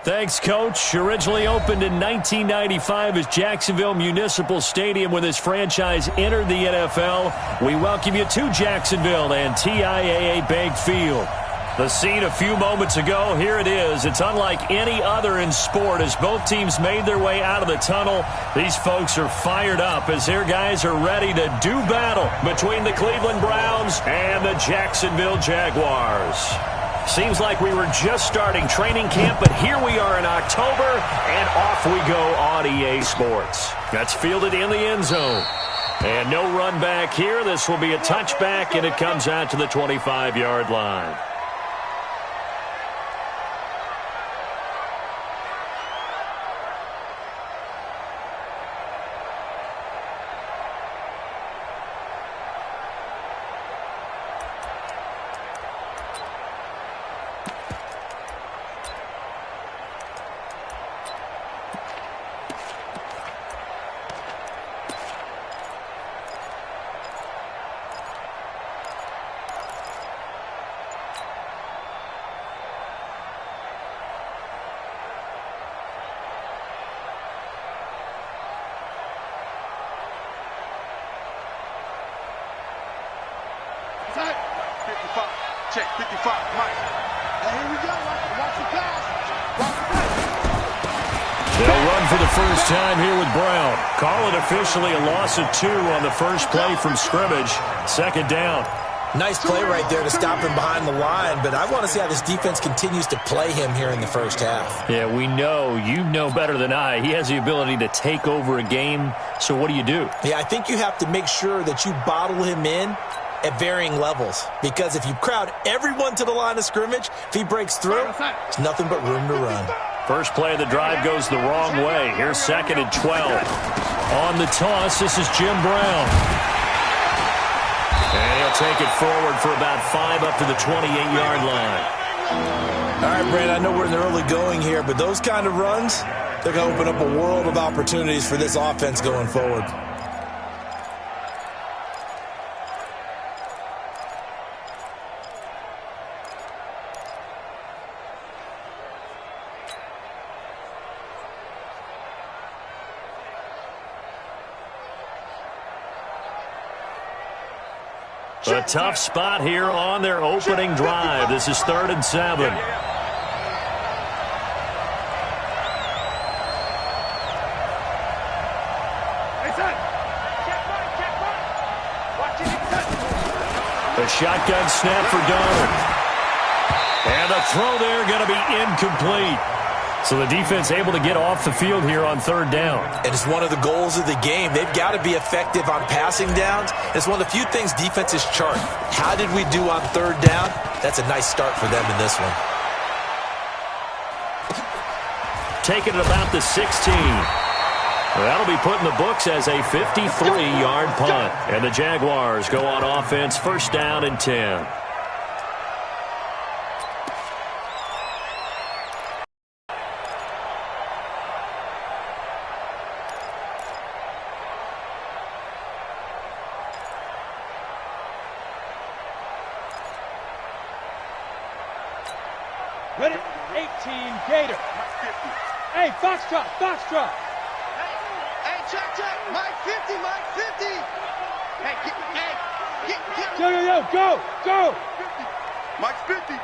Thanks, Coach. Originally opened in 1995 as Jacksonville Municipal Stadium when this franchise entered the NFL. We welcome you to Jacksonville and TIAA Bank Field. The scene a few moments ago, here it is. It's unlike any other in sport as both teams made their way out of the tunnel. These folks are fired up as their guys are ready to do battle between the Cleveland Browns and the Jacksonville Jaguars. Seems like we were just starting training camp, but here we are in October, and off we go on EA Sports. That's fielded in the end zone. And no run back here. This will be a touchback, and it comes out to the 25-yard line. Check, 55, Mike. And here we go. Watch the pass. Watch the pass. They'll run for the first time here with Brown. Call it officially a loss of 2 on the first play from scrimmage. Second down. Nice play right there to stop him behind the line, but I want to see how this defense continues to play him here in the first half. Yeah, we know. You know better than I. He has the ability to take over a game, so what do you do? Yeah, I think you have to make sure that you bottle him in at varying levels, because if you crowd everyone to the line of scrimmage, if he breaks through, there's nothing but room to run. First play of the drive goes the wrong way. Here's 2nd and 12. On the toss, this is Jim Brown. And he'll take it forward for about 5 up to the 28-yard line. All right, Brandon, I know we're in the early going here, but those kind of runs, they're going to open up a world of opportunities for this offense going forward. A tough spot here on their opening drive. This is 3rd and 7. A shotgun snap for Donald. And the throw there going to be incomplete. So the defense able to get off the field here on 3rd down. And it's one of the goals of the game. They've got to be effective on passing downs. It's one of the few things defenses chart. How did we do on 3rd down? That's a nice start for them in this one. Taking it about the 16. That'll be put in the books as a 53-yard punt. And the Jaguars go on offense, 1st down and 10. Ready? 18, Gator. Hey, Foxtrot, Foxtrot. Hey, check. Mike 50, Mike 50. Hey, get. Yo, go. 50. Mike's 50.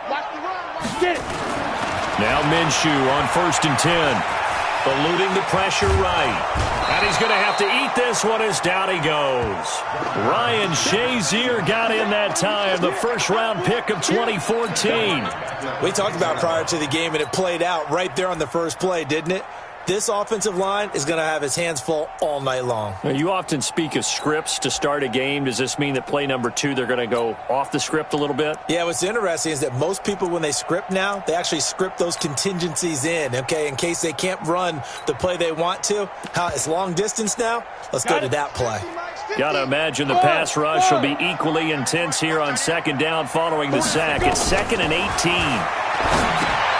Watch the run. Get it. Now Minshew on 1st and 10. Eluding the pressure right. And he's going to have to eat this one as down he goes. Ryan Shazier got in that time, the first-round pick of 2014. We talked about prior to the game, and it played out right there on the first play, didn't it? This offensive line is going to have his hands full all night long. Now, you often speak of scripts to start a game. Does this mean that play number 2, they're going to go off the script a little bit? Yeah, what's interesting is that most people, when they script now, they actually script those contingencies in, okay, in case they can't run the play they want to. It's long distance now. Let's go to that play. Got to imagine the pass rush will be equally intense here on 2nd down following the sack. It's 2nd and 18.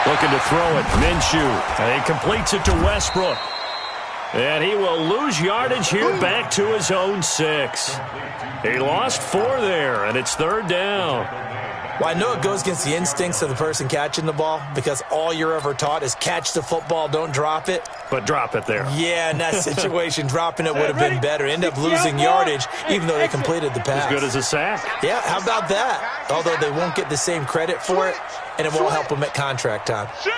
Looking to throw it. Minshew. And he completes it to Westbrook. And he will lose yardage here back to his own 6. He lost 4 there, and it's 3rd down. Well, I know it goes against the instincts of the person catching the ball because all you're ever taught is catch the football, don't drop it. But drop it there. Yeah, in that situation, dropping it would have been better. End up losing yardage even though they completed the pass. As good as a sack. Yeah, how about that? Although they won't get the same credit for it, and it won't help them at contract time. Shoot!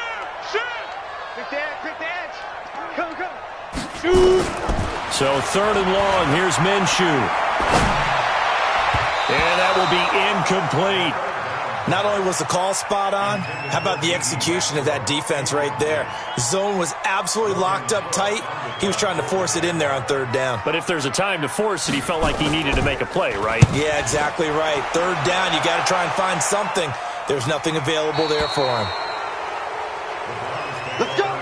Quick the edge. Come. Shoot! So 3rd and long, here's Minshew. And that will be incomplete. Not only was the call spot on, how about the execution of that defense right there? Zone was absolutely locked up tight. He was trying to force it in there on 3rd down. But if there's a time to force it, he felt like he needed to make a play, right? Yeah, exactly right. 3rd down, you got to try and find something. There's nothing available there for him. Let's go!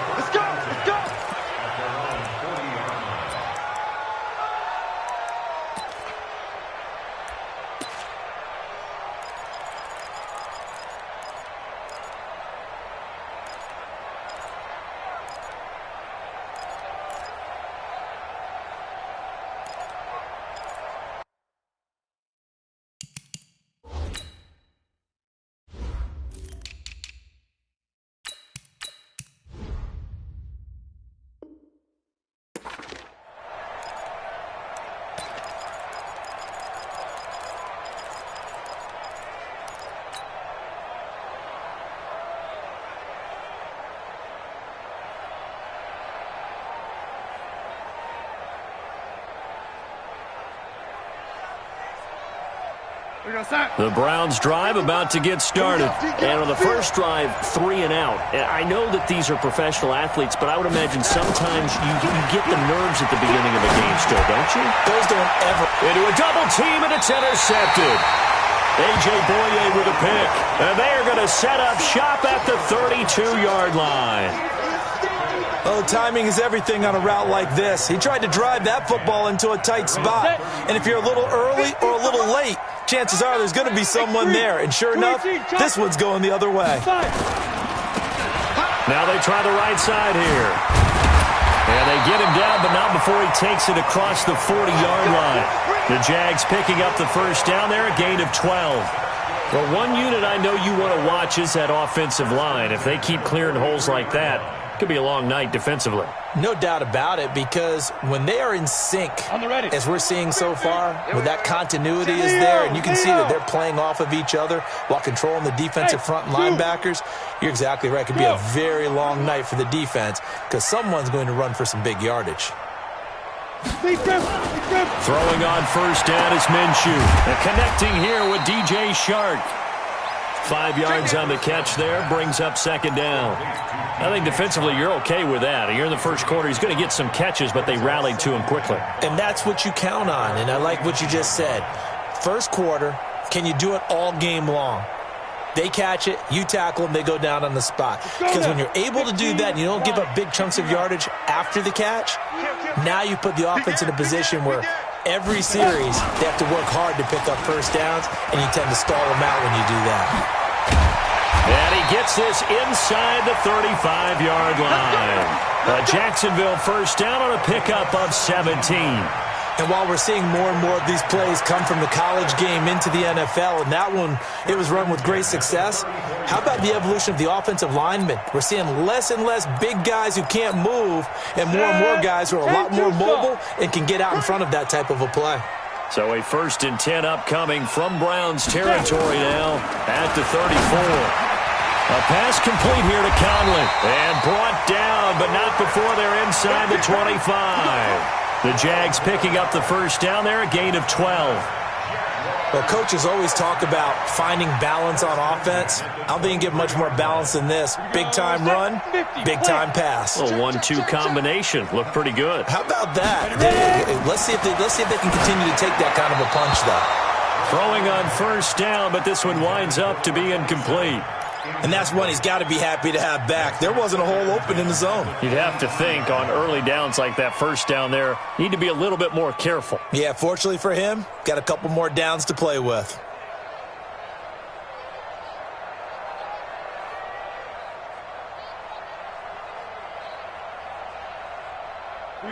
The Browns drive about to get started. And on the first drive, 3 and out. And I know that these are professional athletes, but I would imagine sometimes you get the nerves at the beginning of a game still, don't you? Those don't ever. Into a double team, and it's intercepted. A.J. Boye with a pick. And they are going to set up shop at the 32-yard line. Oh, timing is everything on a route like this. He tried to drive that football into a tight spot. And if you're a little early or a little late, chances are there's going to be someone there. And sure enough, this one's going the other way. Now they try the right side here. And they get him down, but not before he takes it across the 40-yard line. The Jags picking up the first down there, a gain of 12. Well, one unit I know you want to watch is that offensive line. If they keep clearing holes like that, could be a long night defensively. No doubt about it, because when they are in sync, as we're seeing so far, where that continuity is there, and you can see that they're playing off of each other while controlling the defensive front linebackers, you're exactly right. It could be a very long night for the defense because someone's going to run for some big yardage. Throwing on first down is Minshew. And connecting here with DJ Shark. 5 yards on the catch there, brings up second down. I think defensively you're okay with that. You're in the first quarter. He's going to get some catches, but they rallied to him quickly. And that's what you count on, and I like what you just said. First quarter, can you do it all game long? They catch it, you tackle them, they go down on the spot. Because when you're able to do that and you don't give up big chunks of yardage after the catch, now you put the offense in a position where every series they have to work hard to pick up first downs, and you tend to stall them out when you do that. And he gets this inside the 35-yard line. A Jacksonville first down on a pickup of 17. And while we're seeing more and more of these plays come from the college game into the NFL, and that one, it was run with great success, how about the evolution of the offensive linemen? We're seeing less and less big guys who can't move and more guys who are a lot more mobile and can get out in front of that type of a play. So a 1st and 10 upcoming from Browns territory now at the 34. A pass complete here to Conley. And brought down, but not before they're inside the 25. The Jags picking up the first down there, a gain of 12. Well, coaches always talk about finding balance on offense. I don't think you get much more balance than this. Big-time run, big-time pass. A 1-2 combination. Looked pretty good. How about that? Let's see if they can continue to take that kind of a punch, though. Throwing on first down, but this one winds up to be incomplete. And that's one he's got to be happy to have back. There wasn't a hole open in the zone. You'd have to think on early downs like that first down there, need to be a little bit more careful. Yeah, fortunately for him, got a couple more downs to play with.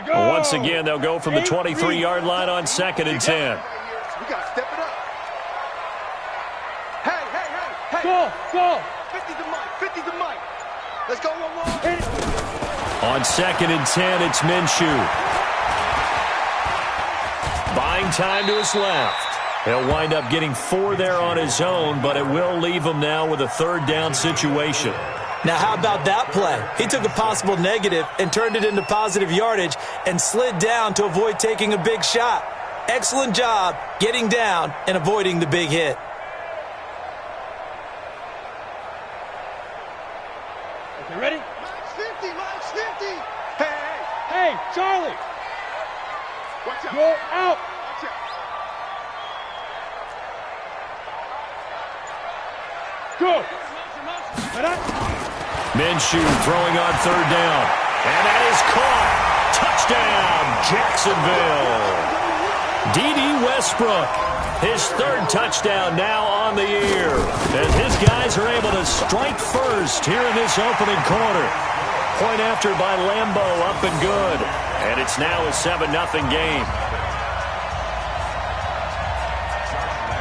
Once again, they'll go from the 23-yard line on 2nd and 10. We got to step it up. Hey. Go, go. 50 to Mike, 50 to Mike. Let's go one more. On 2nd and 10, it's Minshew. Buying time to his left. He'll wind up getting 4 there on his own, but it will leave him now with a 3rd down situation. Now, how about that play? He took a possible negative and turned it into positive yardage and slid down to avoid taking a big shot. Excellent job getting down and avoiding the big hit. Okay, ready? Mike's 50, Mike's 50. Hey, Hey, Charlie. watch out. Go out. Watch out. Go. Ready? Minshew throwing on 3rd down. And that is caught. Touchdown, Jacksonville. D.D. Westbrook, his 3rd touchdown now on the year. As his guys are able to strike first here in this opening quarter. Point after by Lambo, up and good. And it's now a 7-0 game.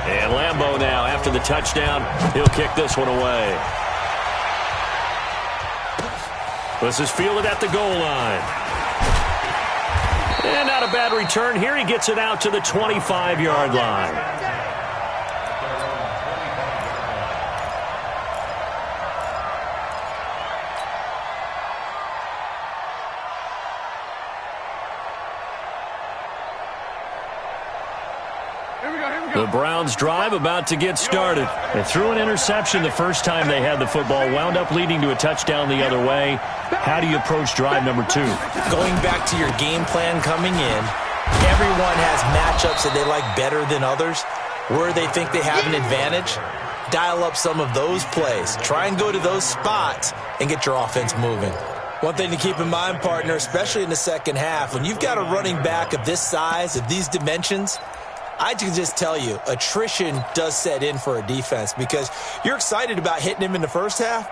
And Lambo now, after the touchdown, he'll kick this one away. This is fielded at the goal line. And not a bad return here. He gets it out to the 25-yard line. The Browns drive about to get started. They threw an interception the first time they had the football, wound up leading to a touchdown the other way. How do you approach drive number 2? Going back to your game plan coming in, everyone has matchups that they like better than others. Where they think they have an advantage, dial up some of those plays. Try and go to those spots and get your offense moving. One thing to keep in mind, partner, especially in the second half, when you've got a running back of this size, of these dimensions, I can just tell you, attrition does set in for a defense because you're excited about hitting him in the first half.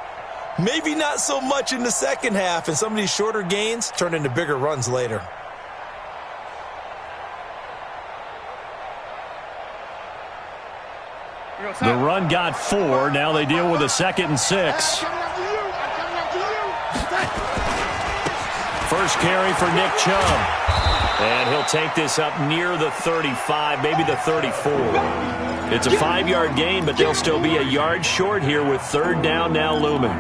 Maybe not so much in the second half, and some of these shorter gains turn into bigger runs later. The run got 4. Now they deal with a 2nd and 6. First carry for Nick Chubb. And he'll take this up near the 35, maybe the 34. It's a 5-yard gain, but they'll still be a yard short here with 3rd down now looming.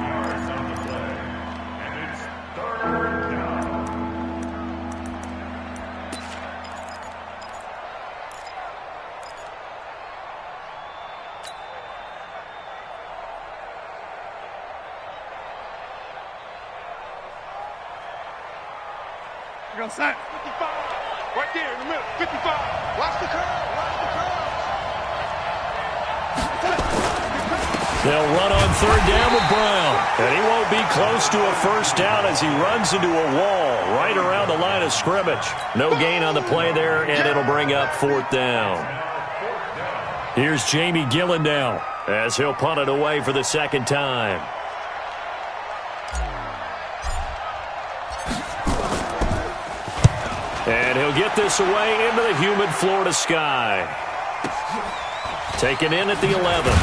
You're going to set. 55. Right there in the middle. 55. Watch the curve. Watch the curve. They'll run on 3rd down with Brown. And he won't be close to a first down as he runs into a wall right around the line of scrimmage. No gain on the play there, and it'll bring up 4th down. Here's Jamie Gillen now as he'll punt it away for the 2nd time. And he'll get this away into the humid Florida sky. Taken in at the 11.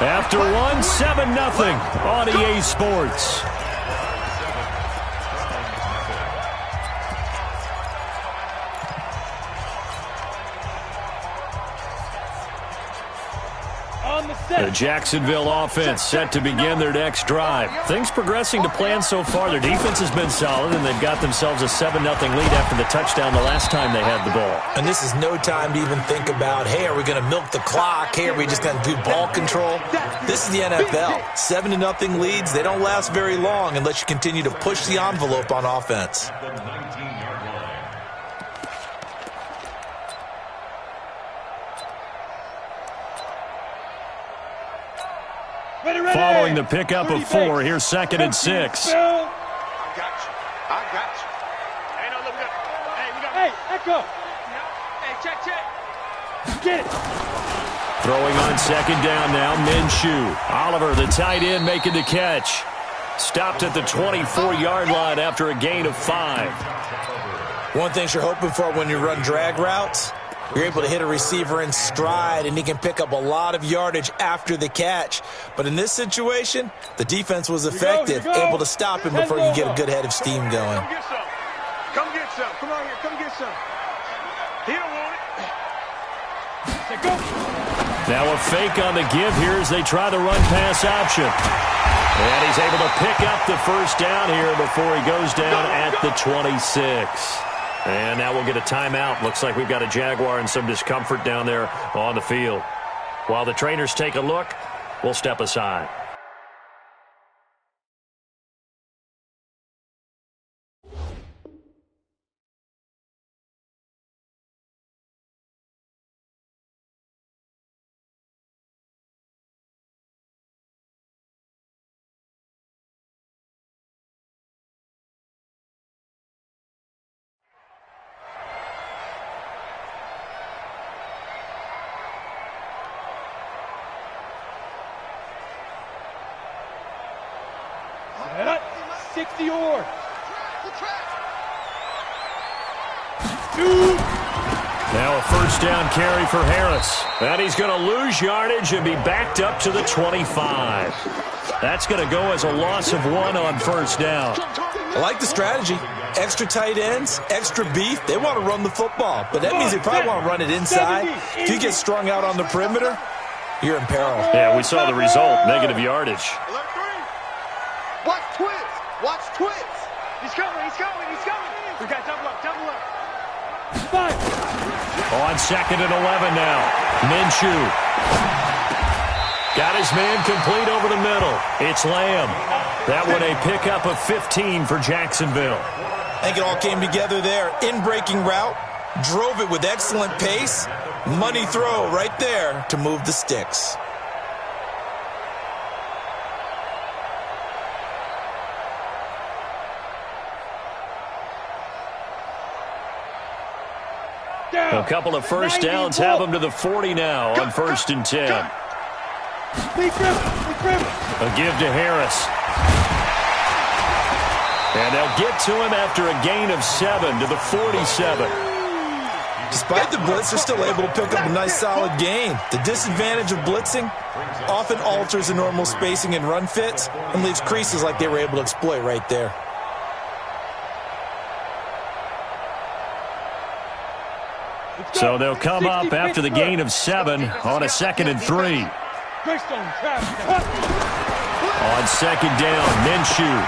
After one, 7-0 on EA Sports. The Jacksonville offense set to begin their next drive. Things progressing to plan so far. Their defense has been solid, and they've got themselves a 7-0 lead after the touchdown the last time they had the ball. And this is no time to even think about, hey, are we going to milk the clock? Hey, are we just going to do ball control? This is the NFL. 7-0 leads, they don't last very long unless you continue to push the envelope on offense. Following the pickup of 4, here's 2nd and 6. I got you. I got you. Hey, no, look, hey, we got. Hey, Echo. Hey, check. Get it. Throwing on 2nd down now, Minshew. Oliver, the tight end, making the catch. Stopped at the 24-yard line after a gain of 5. One thing you're hoping for when you run drag routes, You're able to hit a receiver in stride, and he can pick up a lot of yardage after the catch. But in this situation, the defense was effective, able to stop him before you get a good head of steam going. Come get some. Come get some. Come on here. Come get some. He don't want it. Go. Now a fake on the give here as they try the run-pass option. And he's able to pick up the first down here before he goes down at the 26. And now we'll get a timeout. Looks like we've got a Jaguar and some discomfort down there on the field. While the trainers take a look, we'll step aside. Set up. 60 yards. Now a first down carry for Harris. And he's going to lose yardage and be backed up to the 25. That's going to go as a loss of 1 on first down. I like the strategy. Extra tight ends, extra beef. They want to run the football, but that means they probably want to run it inside. If you get strung out on the perimeter, you're in peril. Yeah, we saw the result, negative yardage. Alert 3. Watch twins. Watch twins. He's coming. He's coming. He's coming. We got double up. Double up. 5. On 2nd and 11 now. Minshew. Got his man complete over the middle. It's Lamb. That one a pickup of 15 for Jacksonville. I think it all came together there. In-breaking route. Drove it with excellent pace. Money throw right there to move the sticks. A couple of first downs have them to the 40 now on 1st and 10. A give to Harris. And they'll get to him after a gain of 7 to the 47. Despite the blitz, they're still able to pick up a nice solid gain. The disadvantage of blitzing often alters the normal spacing and run fits and leaves creases like they were able to exploit right there. So they'll come up after the gain of 7 on a 2nd and 3. On 2nd down, Minshew.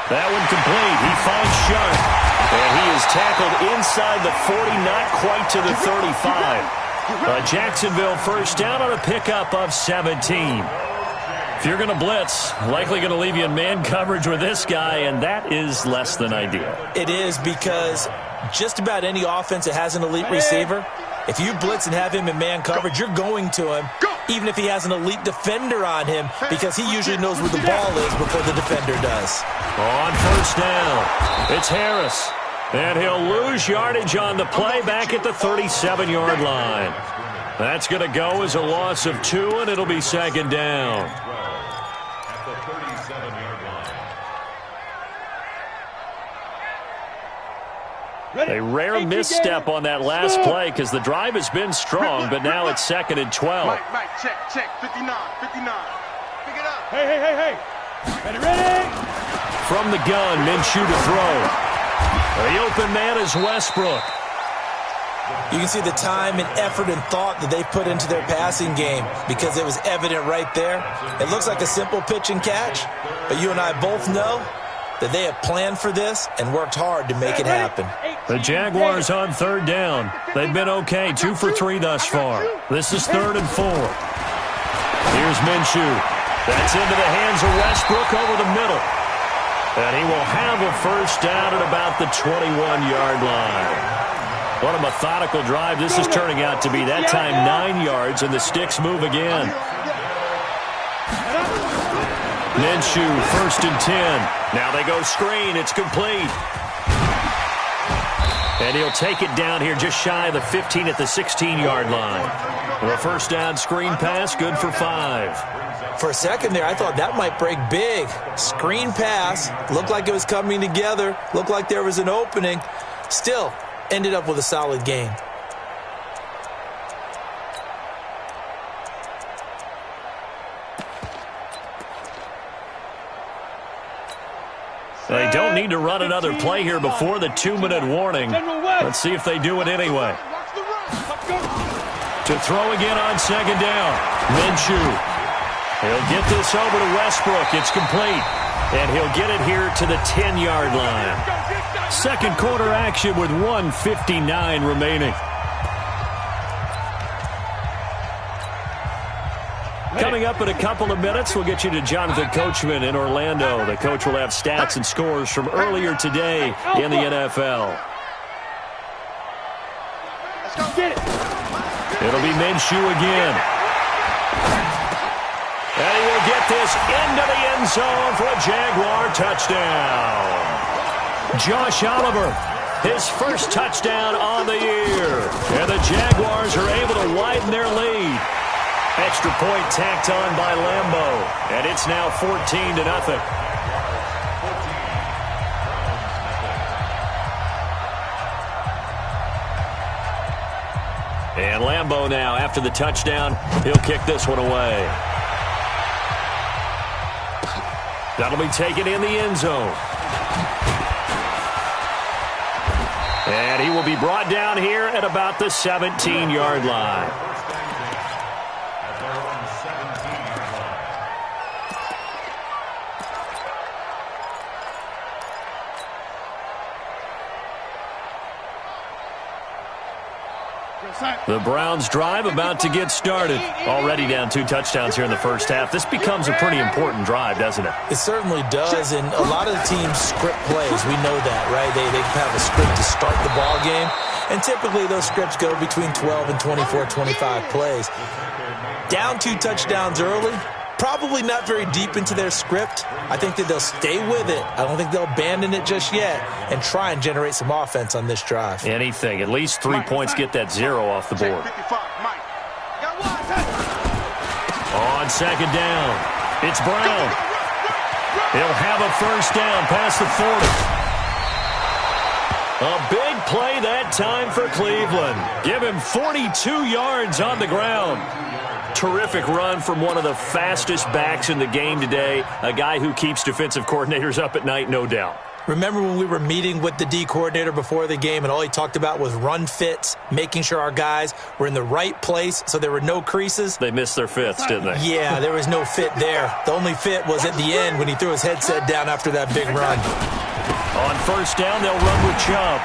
That one complete. He finds Sharp. And he is tackled inside the 40, not quite to the 35. Jacksonville first down on a pickup of 17. If you're going to blitz, likely going to leave you in man coverage with this guy, and that is less than ideal. It is, because just about any offense that has an elite receiver, if you blitz and have him in man coverage, you're going to him, even if he has an elite defender on him, because he usually knows where the ball is before the defender does. On first down, it's Harris. And he'll lose yardage on the play back at the 37-yard line. That's going to go as a loss of 2, and it'll be 2nd down. A rare misstep on that last play because the drive has been strong, but now it's 2nd and 12. Mike, check. 59. Pick it up. Hey. Ready? From the gun, Minshew to throw. The open man is Westbrook. You can see the time and effort and thought that they put into their passing game because it was evident right there. It looks like a simple pitch and catch, but you and I both know that they have planned for this and worked hard to make it happen. The Jaguars on 3rd down. They've been okay, 2 for 3 thus far. This is 3rd and 4. Here's Minshew. That's into the hands of Westbrook over the middle. And he will have a first down at about the 21-yard line. What a methodical drive this is turning out to be. That time 9 yards, and the sticks move again. Minshew, 1st and 10. Now they go screen. It's complete. And he'll take it down here just shy of the 15 at the 16-yard line. The first down screen pass, good for 5. For a second there, I thought that might break big. Screen pass. Looked like it was coming together. Looked like there was an opening. Still, ended up with a solid gain. They don't need to run another play here before the 2-minute warning. Let's see if they do it anyway. To throw again on second down. Minshew. He'll get this over to Westbrook. It's complete. And he'll get it here to the 10-yard line. Second quarter action with 1:59 remaining. Coming up in a couple of minutes, we'll get you to Jonathan Coachman in Orlando. The coach will have stats and scores from earlier today in the NFL. Let's go. Get it. It'll be Minshew again. And he will get this into the end zone for a Jaguar touchdown. Josh Oliver, his first touchdown on the year. And the Jaguars are able to widen their lead. Extra point tacked on by Lambeau. And it's now 14-0. And Lambeau now, after the touchdown, he'll kick this one away. That'll be taken in the end zone. And he will be brought down here at about the 17-yard line. The Browns drive about to get started. Already down 2 touchdowns here in the first half. This becomes a pretty important drive, doesn't it? It certainly does, and a lot of the teams script plays. We know that, right? They have a script to start the ball game, and typically those scripts go between 12 and 24, 25 plays. Down 2 touchdowns early, probably not very deep into their script. I think that they'll stay with it. I don't think they'll abandon it just yet and try and generate some offense on this drive. Anything. At least 3 points get that 0 off the board. On second down, it's Brown. He'll have a first down past the 40. A big play that time for Cleveland. Give him 42 yards on the ground. Terrific run from one of the fastest backs in the game today. A guy who keeps defensive coordinators up at night, no doubt. Remember when we were meeting with the D coordinator before the game and all he talked about was run fits, making sure our guys were in the right place so there were no creases? They missed their fits, didn't they? Yeah, there was no fit there. The only fit was at the end when he threw his headset down after that big run. On first down, they'll run with Chubb.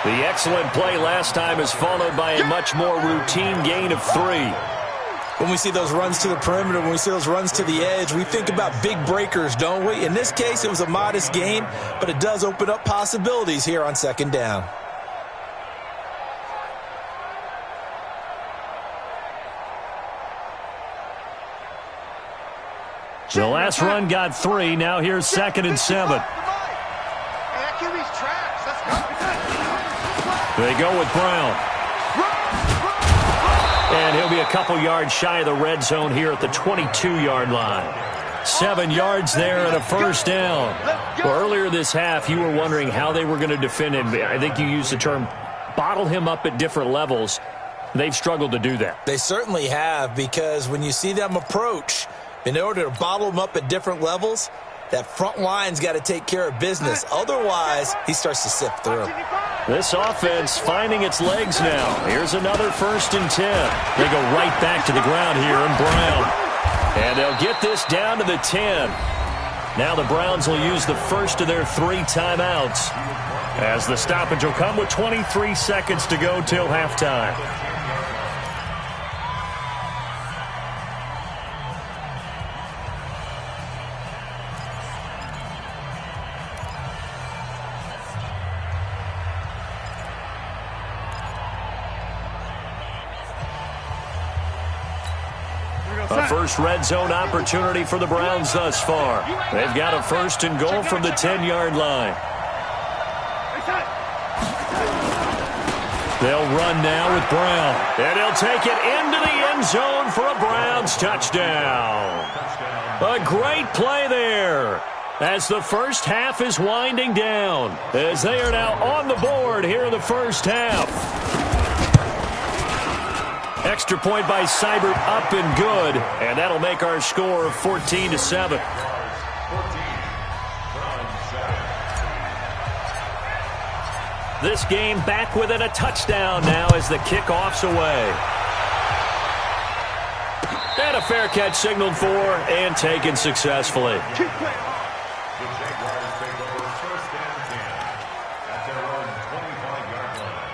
The excellent play last time is followed by a much more routine gain of 3. When we see those runs to the perimeter, when we see those runs to the edge, we think about big breakers, don't we? In this case, it was a modest gain, but it does open up possibilities here on second down. The last run got 3. Now here's 2nd and 7. They go with Brown. And he'll be a couple yards shy of the red zone here at the 22-yard line. 7 yards there and a first down. Well, earlier this half, you were wondering how they were going to defend him. I think you used the term bottle him up at different levels. They've struggled to do that. They certainly have, because when you see them approach, in order to bottle him up at different levels, that front line's got to take care of business. Otherwise, he starts to sift through. This offense finding its legs now. Here's another 1st and 10. They go right back to the ground here, and Brown. And they'll get this down to the 10. Now the Browns will use the first of their 3 timeouts, as the stoppage will come with 23 seconds to go till halftime. A first red zone opportunity for the Browns thus far. They've got a 1st and goal from the 10-yard line. They'll run now with Brown. And he'll take it into the end zone for a Browns touchdown. A great play there as the first half is winding down, as they are now on the board here in the first half. Extra point by Seibert, up and good, and that'll make our score 14-7. This game back within a touchdown now as the kickoff's away. And a fair catch signaled for and taken successfully. Keep playing hard. The Jaguars take over first and 10 at their own 25-yard line.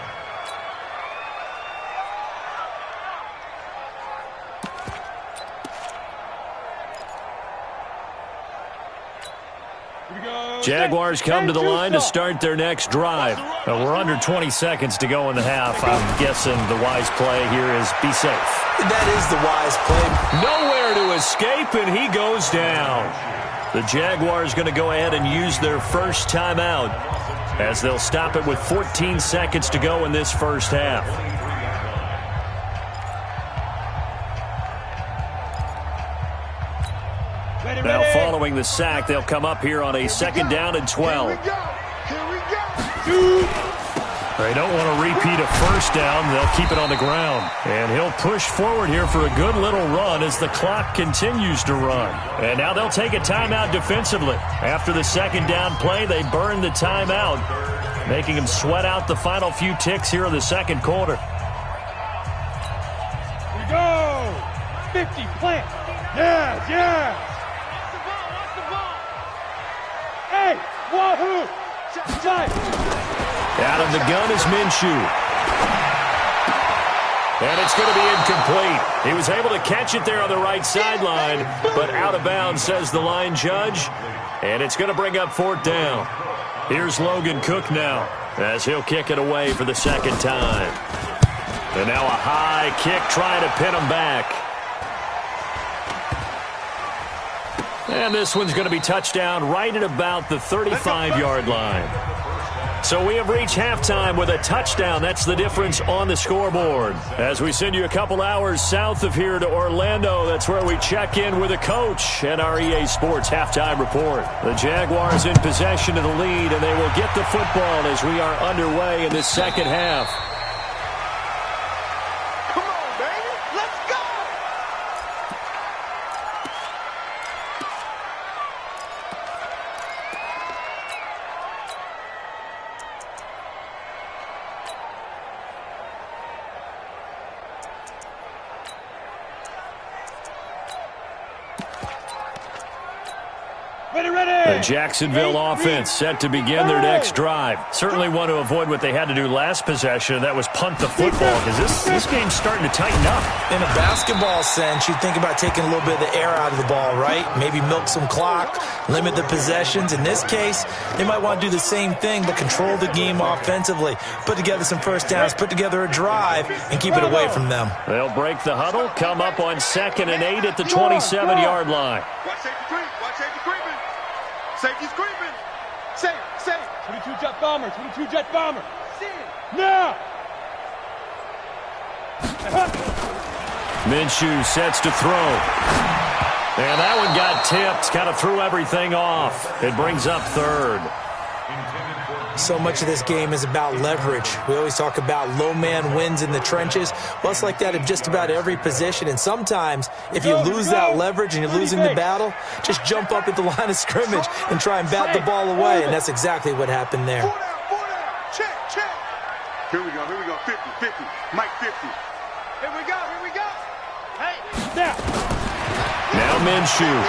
Here we go. Jaguars come to the line to start their next drive. We're under 20 seconds to go in the half. I'm guessing the wise play here is be safe. That is the wise play. Nowhere to escape, and he goes down. The Jaguars going to go ahead and use their first timeout as they'll stop it with 14 seconds to go in this first half. Now following the sack, they'll come up here on a second down and 12. Here we go. Here we go. They don't want to repeat a first down. They'll keep it on the ground. And he'll push forward here for a good little run as the clock continues to run. And now they'll take a timeout defensively. After the second down play, they burn the timeout, making them sweat out the final few ticks here in the second quarter. Here we go. 50, plant. Yes, yes. Hey, wahoo. Five. Out of the gun is Minshew. And it's going to be incomplete. He was able to catch it there on the right sideline, but out of bounds, says the line judge. And it's going to bring up fourth down. Here's Logan Cook now as he'll kick it away for the second time. And now a high kick trying to pin him back. And this one's going to be touchdown right at about the 35-yard line. So we have reached halftime with a touchdown. That's the difference on the scoreboard. As we send you a couple hours south of here to Orlando, that's where we check in with a coach and our EA Sports halftime report. The Jaguars in possession of the lead, and they will get the football as we are underway in the second half. Come on, baby. Let's go. The Jacksonville offense set to begin their next drive. Certainly want to avoid what they had to do last possession. That was punt the football because this game's starting to tighten up. In a basketball sense, you think about taking a little bit of the air out of the ball, right? Maybe milk some clock, limit the possessions. In this case, they might want to do the same thing, but control the game offensively. Put together some first downs, put together a drive, and keep it away from them. They'll break the huddle, come up on 2nd and 8 at the 27-yard line. Watch safety creep. Watch safety creeping. Safety's creeping. Safe. 22 jet bomber. 22 jet bomber. Now. Minshew sets to throw. And that one got tipped. Kind of threw everything off. It brings up third. So much of this game is about leverage. We always talk about low man wins in the trenches. Well, it's like that in just about every position. And sometimes, if you lose that leverage and you're losing the battle, just jump up at the line of scrimmage and try and bat the ball away. And that's exactly what happened there. 4 down. Check. Here we go. 50. Mike 50. Here we go. Hey. Now Minshew.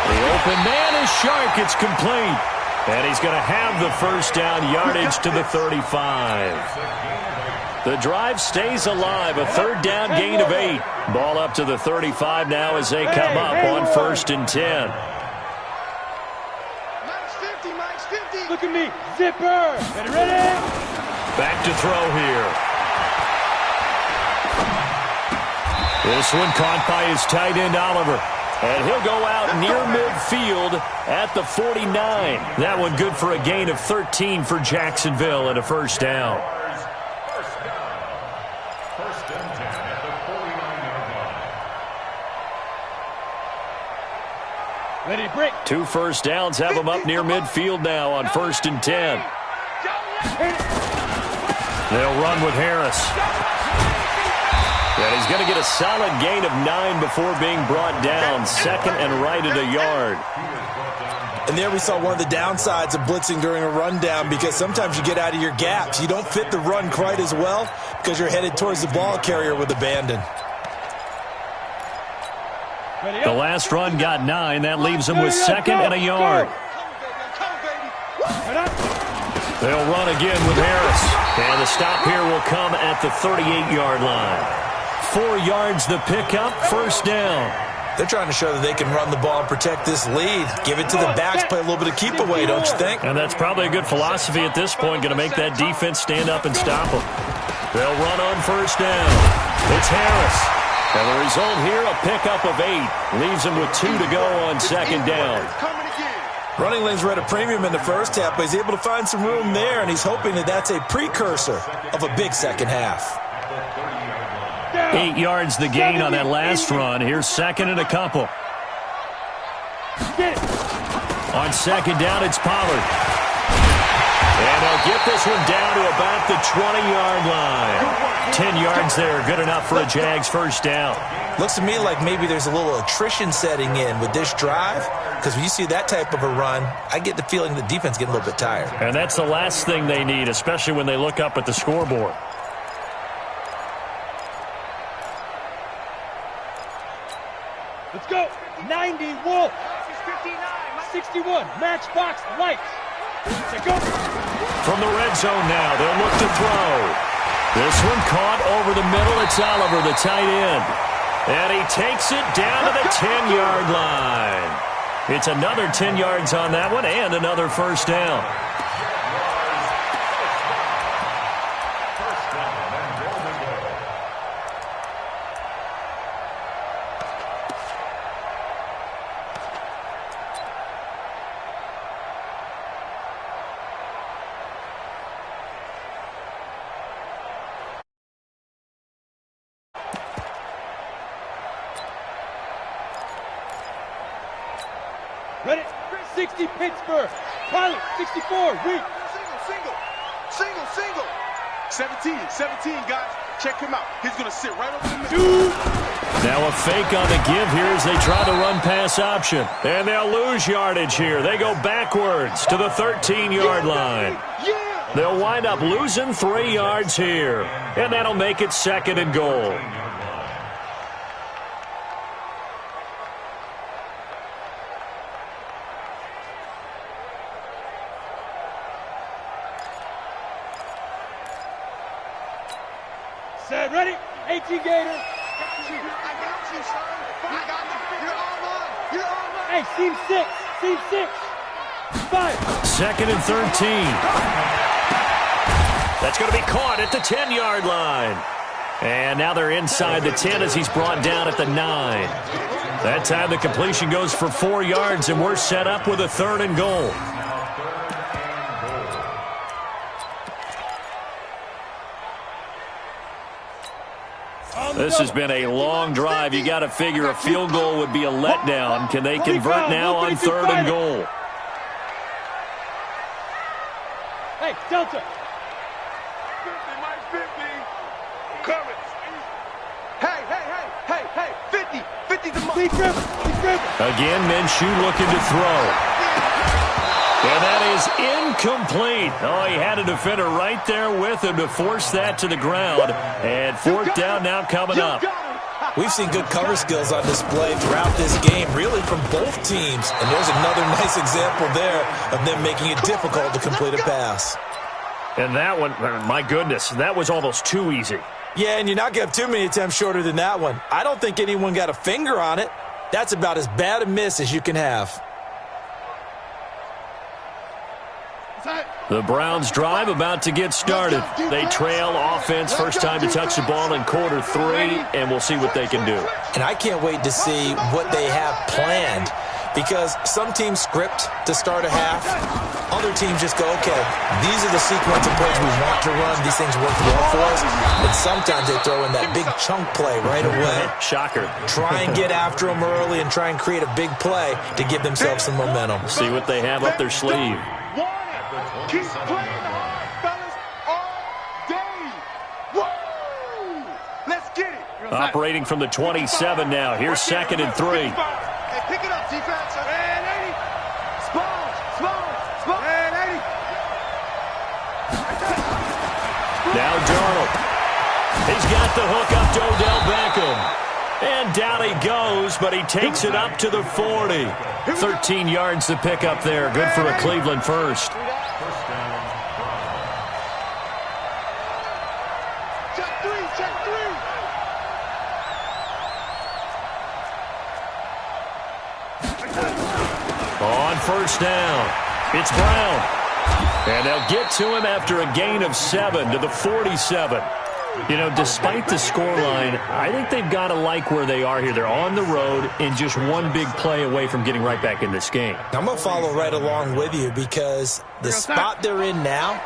The open man is Shark. It's complete. And he's going to have the first down, yardage to the 35. The drive stays alive. A third down gain of 8. Ball up to the 35 now as they come up on 1st and 10. Mike's 50. Look at me. Zipper. Get ready. Back to throw here. This one caught by his tight end, Oliver. And he'll go out near midfield at the 49. That one good for a gain of 13 for Jacksonville and a first down. First and 10 at the 49-yard line. Ready, break. 2 first downs have them up near midfield now on 1st and 10. They'll run with Harris. And he's going to get a solid gain of 9 before being brought down. Second and right at a yard. And there we saw one of the downsides of blitzing during a rundown, because sometimes you get out of your gaps. You don't fit the run quite as well because you're headed towards the ball carrier with abandon. The last run got 9. That leaves him with second and a yard. They'll run again with Harris. And the stop here will come at the 38-yard line. 4 yards the pickup, first down. They're trying to show that they can run the ball and protect this lead. Give it to the backs, play a little bit of keep away, don't you think? And that's probably a good philosophy at this point, going to make that defense stand up and stop them. They'll run on first down. It's Harris. And the result here, a pickup of 8. Leaves him with 2 to go on second down. Running lanes were at a premium in the first half, but he's able to find some room there, and he's hoping that that's a precursor of a big second half. 8 yards the gain on that last run. Here's second and a couple. On second down, it's Pollard. And they'll get this one down to about the 20-yard line. 10 yards there, good enough for a Jags first down. Looks to me like maybe there's a little attrition setting in with this drive, because when you see that type of a run, I get the feeling the defense getting a little bit tired. And that's the last thing they need, especially when they look up at the scoreboard. Let's go. 90 Wolf. 61 Matchbox Lights. Go. From the red zone now, they'll look to throw. This one caught over the middle. It's Oliver, the tight end. And he takes it down to the 10-yard line. It's another 10 yards on that one and another first down. Ready? 60 Pittsburgh. Pilot 64 weak. Single. 17, guys. Check him out. He's going to sit right over the middle. Now a fake on the give here as they try to run pass option. And they'll lose yardage here. They go backwards to the 13-yard line. They'll wind up losing 3 yards here. And that'll make it second and goal. Set, ready? 18 Gator. I got you, son. I got you. You're all mine. Hey, seam 6. 5. Second and 13. That's going to be caught at the 10-yard line. And now they're inside the 10 as he's brought down at the 9. That time the completion goes for 4 yards, and we're set up with a third and goal. This has been a long drive. You got to figure a field goal would be a letdown. Can they convert now on third and goal? Hey, Delta. 50, Mike, 50. Coming. Hey. 50 to Mike. Again, Minshew looking to throw. And that is incomplete. Oh, he had a defender right there with him to force that to the ground. And fourth down now coming up. We've seen good cover skills on display throughout this game, really from both teams. And there's another nice example there of them making it difficult to complete a pass. And that one, my goodness, that was almost too easy. Yeah, and you're not going to have too many attempts shorter than that one. I don't think anyone got a finger on it. That's about as bad a miss as you can have. The Browns drive about to get started. They trail offense, first time to touch the ball in quarter 3, and we'll see what they can do. And I can't wait to see what they have planned, because some teams script to start a half. Other teams just go, okay, these are the sequence of plays we want to run. These things work well for us. And sometimes they throw in that big chunk play right away. Shocker. Try and get after them early and try and create a big play to give themselves some momentum. See what they have up their sleeve. Keep playing hard, fellas, all day. Woo! Let's get it. Operating from the 27 now. Here's 2nd and 3. Hey, pick it up, defense. And 80. Small. And 80. Now Darnold. He's got the hook up to Odell Beckham. And down he goes, but he takes it up to the 40. 13 yards to pick up there. Good for a Cleveland first. Check three. On first down, it's Brown. And they'll get to him after a gain of 7 to the 47. You know, despite the scoreline, I think they've got to like where they are here. They're on the road and just one big play away from getting right back in this game. I'm going to follow right along with you because the spot they're in now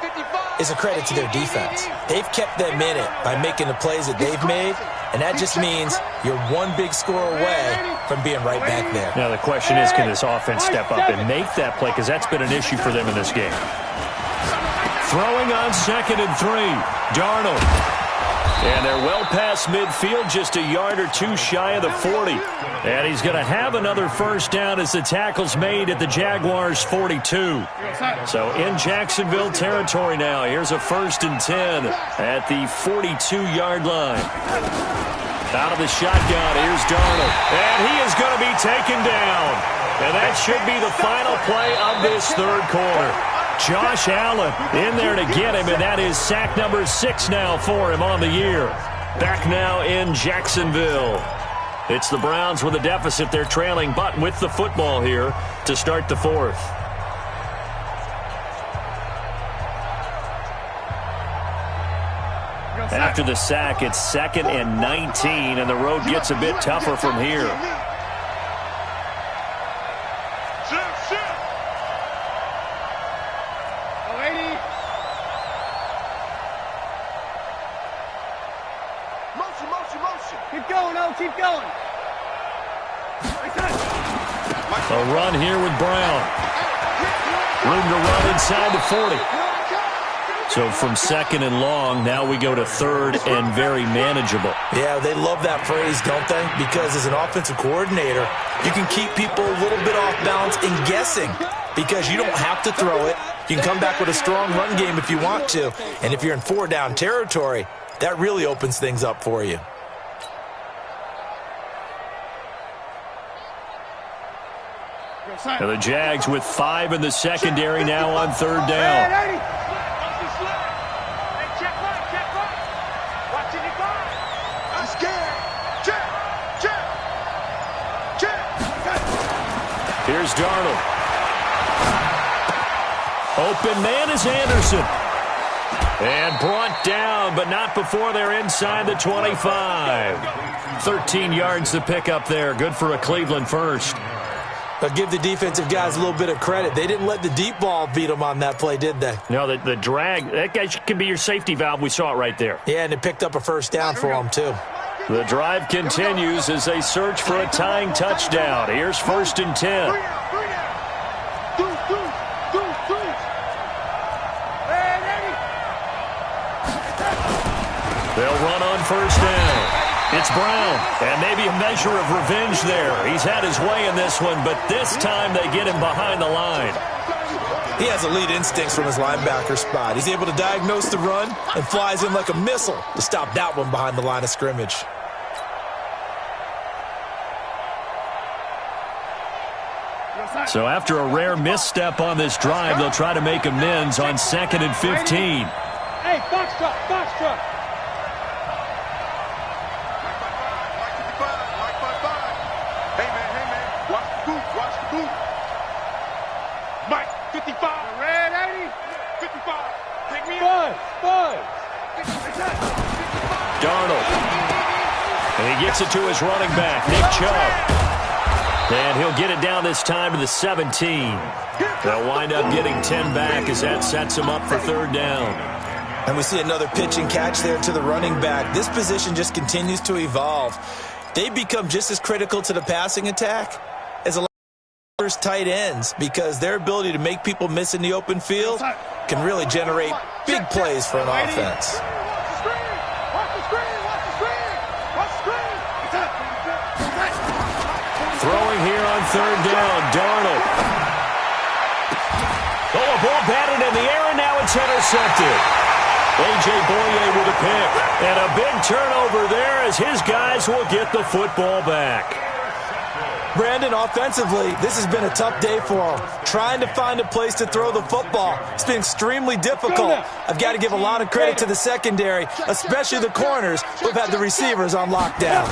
is a credit to their defense. They've kept them in it by making the plays that they've made, and that just means you're one big score away from being right back there. Now the question is, can this offense step up and make that play? Because that's been an issue for them in this game. Throwing on 2nd and 3. Darnold. And they're well past midfield, just a yard or two shy of the 40. And he's going to have another first down as the tackle's made at the Jaguars' 42. So in Jacksonville territory now. Here's a 1st and 10 at the 42-yard line. Out of the shotgun, here's Darnold. And he is going to be taken down. And that should be the final play of this third quarter. Josh Allen in there to get him, and that is sack number 6 now for him on the year. Back now in Jacksonville. It's the Browns with a deficit. They're trailing, but with the football here to start the 4th. After the sack, it's 2nd and 19, and the road gets a bit tougher from here. Keep going. A run here with Brown. Room to run inside the 40. So from 2nd and long, now we go to 3rd and very manageable. Yeah, they love that phrase, don't they? Because as an offensive coordinator, you can keep people a little bit off balance and guessing because you don't have to throw it. You can come back with a strong run game if you want to. And if you're in 4-down territory, that really opens things up for you. Now the Jags with 5 in the secondary now on 3rd down. Here's Darnold. Open man is Anderson. And brought down, but not before they're inside the 25. 13 yards to pick up there. Good for a Cleveland first. But give the defensive guys a little bit of credit. They didn't let the deep ball beat them on that play, did they? No, the drag, that guy can be your safety valve. We saw it right there. Yeah, and it picked up a first down for them, too. The drive continues as they search for a tying touchdown. Here's 1st and 10. They'll run on first down. It's Brown, and maybe a measure of revenge there. He's had his way in this one, but this time they get him behind the line. He has elite instincts from his linebacker spot. He's able to diagnose the run and flies in like a missile to stop that one behind the line of scrimmage. So after a rare misstep on this drive, they'll try to make amends on 2nd and 15. Hey, box truck. Hey, man. Watch the boot. Mike, 55. Red 80. 55. Take me up. Buzz. Darnold. And he gets it to his running back, Nick Chubb. And he'll get it down this time to the 17. They'll wind up getting 10 back as that sets him up for 3rd down. And we see another pitch and catch there to the running back. This position just continues to evolve. They've become just as critical to the passing attack as a lot of tight ends because their ability to make people miss in the open field can really generate big plays for an offense. Watch the screen. third down. Darnold. Oh, a ball batted in the air, and now it's intercepted. A.J. Boye with a pick. And a big turnover there as his guys will get the football back. Brandon, offensively, this has been a tough day for him. Trying to find a place to throw the football. It's been extremely difficult. I've got to give a lot of credit to the secondary, especially the corners who have had the receivers on lockdown.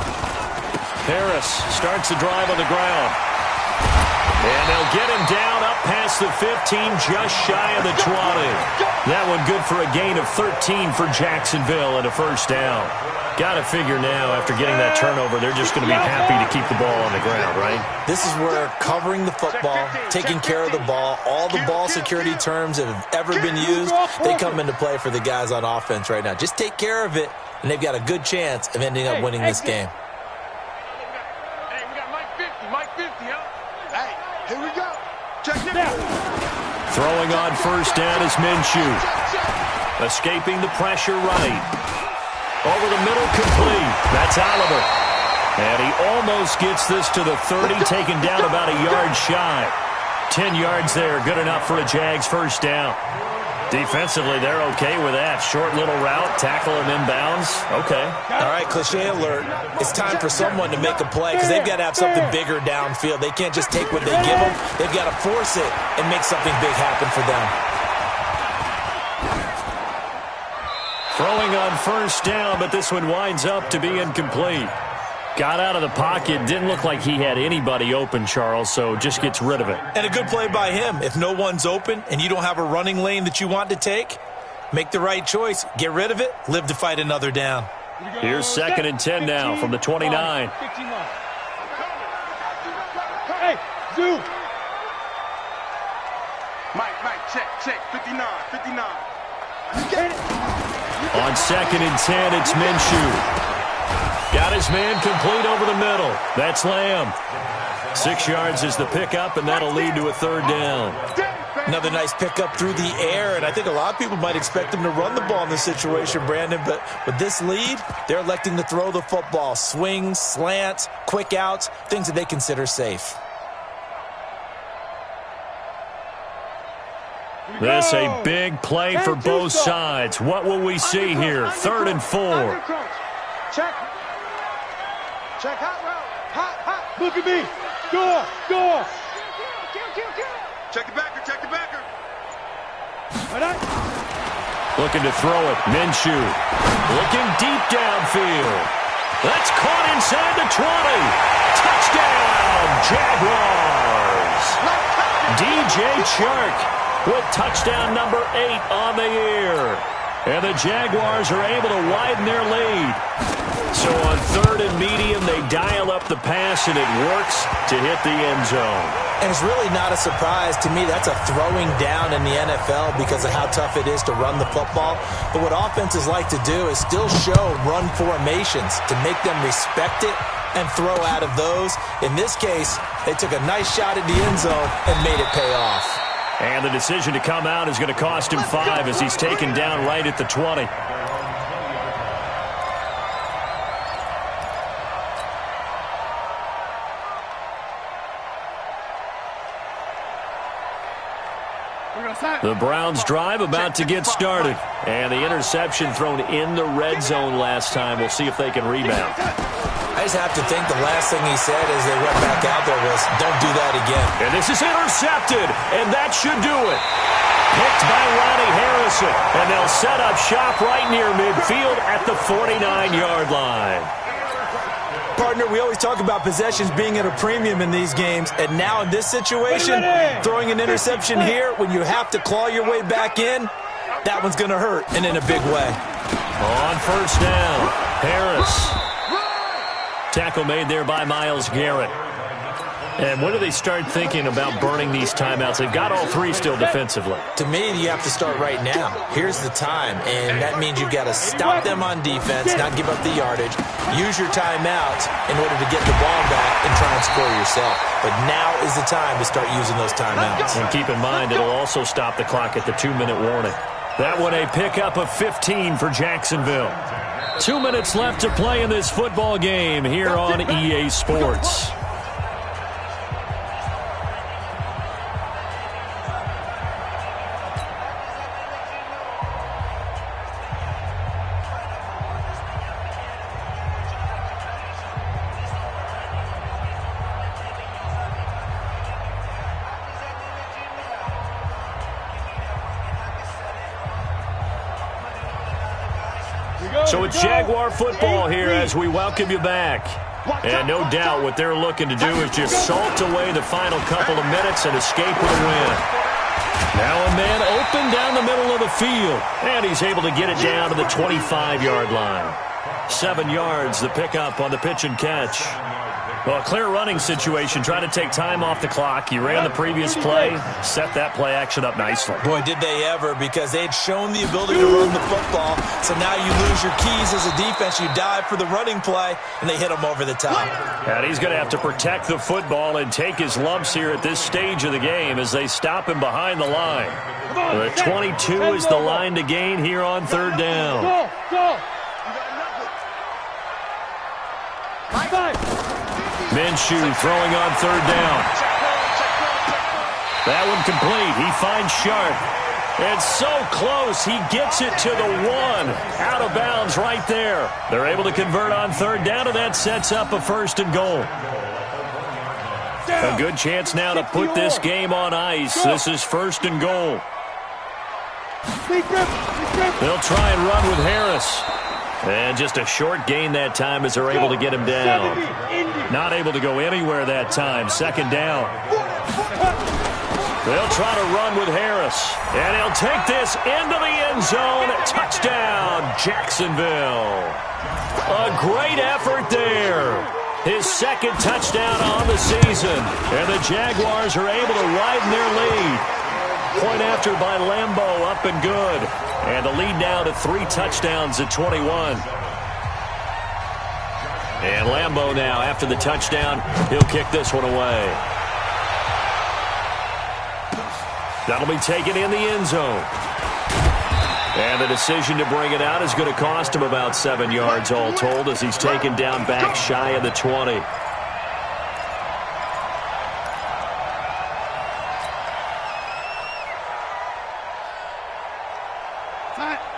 Harris starts the drive on the ground. And they'll get him down up past the 15, just shy of the 20. That one good for a gain of 13 for Jacksonville and a first down. Got to figure now, after getting that turnover, they're just going to be happy to keep the ball on the ground, right? This is where covering the football, taking care of the ball, all the ball security terms that have ever been used, they come into play for the guys on offense right now. Just take care of it, and they've got a good chance of ending up winning this game. Hey, we got Mike 50, huh? Hey, here we go. Check it out. Throwing on first down is Minshew. Escaping the pressure right. Over the middle, complete. That's Oliver. And he almost gets this to the 30, taken down about a yard shy. 10 yards there, good enough for a Jags first down. Defensively, they're okay with that. Short little route, tackle him inbounds. Okay. All right, cliche alert. It's time for someone to make a play because they've got to have something bigger downfield. They can't just take what they give them. They've got to force it and make something big happen for them. Throwing on first down, but this one winds up to be incomplete. Got out of the pocket. Didn't look like he had anybody open, Charles, so just gets rid of it. And a good play by him. If no one's open and you don't have a running lane that you want to take, make the right choice. Get rid of it. Live to fight another down. Here's 2nd and 10 now from the 29. Hey, Zoo. Mike, check. 59. On 2nd and 10, it's Minshew. Got his man complete over the middle. That's Lamb. 6 yards is the pickup, and that'll lead to a third down. Another nice pickup through the air, and I think a lot of people might expect him to run the ball in this situation, Brandon, but with this lead, they're electing to throw the football. Swings, slants, quick outs, things that they consider safe. This a big play for both sides. What will we see here? 3rd and 4. Check hot route. Hot. Look at me. Go. Check the backer. All right. Looking to throw it. Minshew. Looking deep downfield. That's caught inside the 20. Touchdown, Jaguars. DJ Chark with touchdown number 8 on the year. And the Jaguars are able to widen their lead. So on 3rd and medium, they dial up the pass, and it works to hit the end zone. And it's really not a surprise to me. That's a throwing down in the NFL because of how tough it is to run the football. But what offenses like to do is still show run formations to make them respect it and throw out of those. In this case, they took a nice shot at the end zone and made it pay off. And the decision to come out is going to cost him 5 as he's taken down right at the 20. The Browns drive about to get started. And the interception thrown in the red zone last time. We'll see if they can rebound. I just have to think the last thing he said as they went back out there was, don't do that again. And this is intercepted, and that should do it. Picked by Ronnie Harrison, and they'll set up shop right near midfield at the 49-yard line. Partner, we always talk about possessions being at a premium in these games, and now in this situation, throwing an interception here when you have to claw your way back in, that one's going to hurt, and in a big way. On first down, Harris. Tackle made there by Myles Garrett. And when do they start thinking about burning these timeouts? They've got all 3 still defensively. To me, you have to start right now. Here's the time, and that means you've got to stop them on defense, not give up the yardage, use your timeouts in order to get the ball back and try and score yourself. But now is the time to start using those timeouts. And keep in mind, it'll also stop the clock at the 2-minute warning. That one a pickup of 15 for Jacksonville. 2 minutes left to play in this football game here on EA Sports. So it's Jaguar football here as we welcome you back. And no doubt what they're looking to do is just salt away the final couple of minutes and escape with a win. Now a man open down the middle of the field. And he's able to get it down to the 25-yard line. 7 yards, the pickup on the pitch and catch. Well, a clear running situation, trying to take time off the clock. He ran the previous play, set that play action up nicely. Boy, did they ever, because they had shown the ability to run the football. So now you lose your keys as a defense. You dive for the running play, and they hit him over the top. And he's going to have to protect the football and take his lumps here at this stage of the game as they stop him behind the line. The 22 is the line to gain here on third down. Go! Minshew throwing on third down. That one complete. He finds Sharp. It's so close. He gets it to the 1. Out of bounds right there. They're able to convert on third down, and that sets up a 1st and goal. A good chance now to put this game on ice. This is 1st and goal. They'll try and run with Harris. And just a short gain that time as they're able to get him down. Not able to go anywhere that time. 2nd down. They'll try to run with Harris. And he'll take this into the end zone. Touchdown, Jacksonville. A great effort there. His 2nd touchdown on the season. And the Jaguars are able to widen their lead. Point after by Lambeau, up and good. And the lead now to 3 touchdowns at 21. And Lambeau now, after the touchdown, he'll kick this one away. That'll be taken in the end zone. And the decision to bring it out is going to cost him about 7 yards all told as he's taken down back shy of the 20.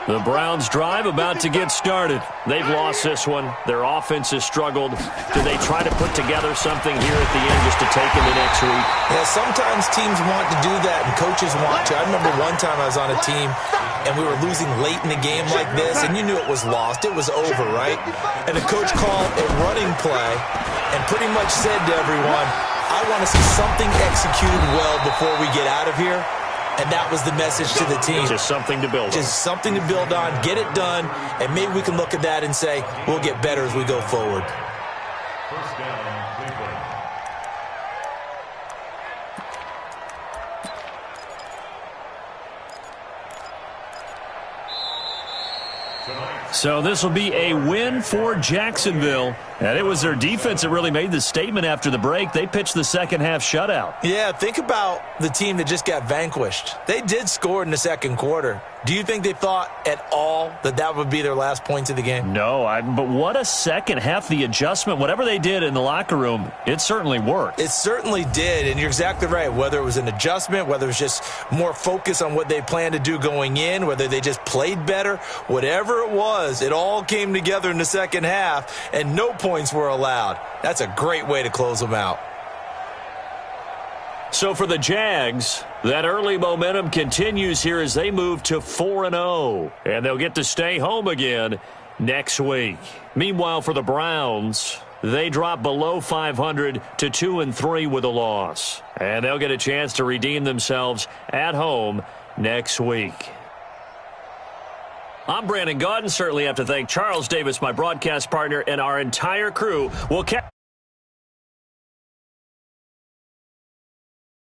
The Browns' drive about to get started. They've lost this one. Their offense has struggled. Do they try to put together something here at the end just to take into next week? Yeah, sometimes teams want to do that, and coaches want to. I remember one time I was on a team, and we were losing late in a game like this, and you knew it was lost. It was over, right? And the coach called a running play and pretty much said to everyone, I want to see something executed well before we get out of here. And that was the message to the team. Just something to build on. Just something to build on, get it done, and maybe we can look at that and say, we'll get better as we go forward. 1st down, Cleveland. So this will be a win for Jacksonville. And it was their defense that really made the statement after the break. They pitched the second half shutout. Yeah, think about the team that just got vanquished. They did score in the 2nd quarter. Do you think they thought at all that that would be their last points of the game? No, but what a second half. The adjustment, whatever they did in the locker room, it certainly worked. It certainly did, and you're exactly right. Whether it was an adjustment, whether it was just more focus on what they planned to do going in, whether they just played better, whatever it was, it all came together in the second half, and no points were allowed. That's a great way to close them out. So for the Jags, that early momentum continues here as they move to 4-0. And they'll get to stay home again next week. Meanwhile, for the Browns, they drop below 500 to 2-3 with a loss. And they'll get a chance to redeem themselves at home next week. I'm Brandon Gaudin. Certainly have to thank Charles Davis, my broadcast partner, and our entire crew. We'll catch